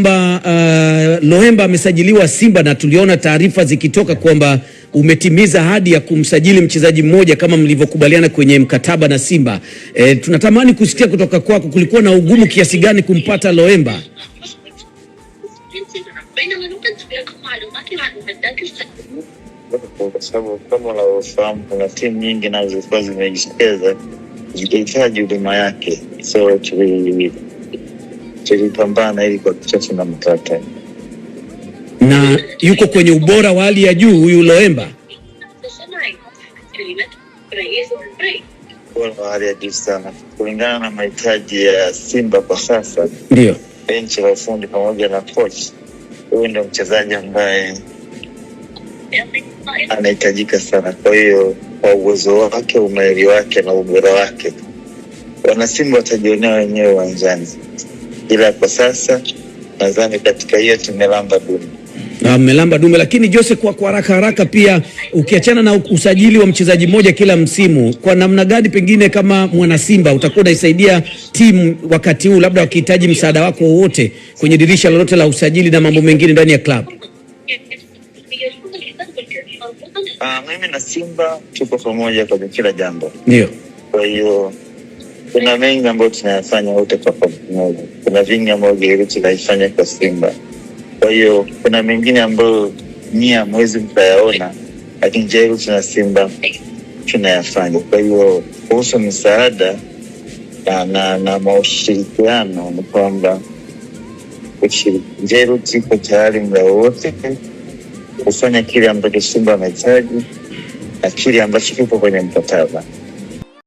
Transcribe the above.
kwamba Loemba amesajiliwa Simba na tuliona taarifa zikitoka kwamba umetimiza ahadi ya kumsajili mchezaji mmoja kama mlivyokubaliana kwenye mkataba na Simba. Tunatamani kusikia kutoka kwako, kulikuwa na ugumu kiasi gani kumpata Loemba? Kwa sababu kama unavyofahamu kuna timu nyingi nazo zilikuwa zimejitokeza zikihitaji huduma yake, so tulipambana ili kuhakikisha tunampata. Na yuko kwenye ubora wa hali ya juu huyu Loemba? Ubora wa hali ya juu sana kulingana na mahitaji ya Simba kwa sasa. Ndio benchi la ufundi pamoja na coach, huyu ndio mchezaji ambaye anahitajika sana. Kwa hiyo kwa uwezo wake, umahiri wake na ubora wake, wana Simba watajionea wenyewe uwanjani. Ila kwa sasa nadhani katika hiyo tumelamba dume. Melamba dume. Lakini Jose, kwa haraka pia, ukiachana na usajili wa mchezaji mmoja kila msimu, kwa namna gani pengine kama mwana Simba utakuwa unaisaidia timu wakati huu, labda wakihitaji msaada wako wowote kwenye dirisha lolote la usajili na mambo mengine ndani ya club? Mimi na Simba tuko pamoja kwa kila jambo. Ndio. Kwa hiyo kuna mengi ambayo tunayafanya wote kwa pamoja. Kuna vingi ambavyo tunaifanya kwa Simba. Kwa hiyo kuna mengine ambayo nia mwezi mtayaona, lakini jeru tuna Simba tunayafanya. Kwa hiyo kuhusu msaada na maushirikiano ni kwamba jeru tiko tayari muda wote kufanya kile ambacho Simba anahitaji na kile ambacho kipo kwenye mkataba.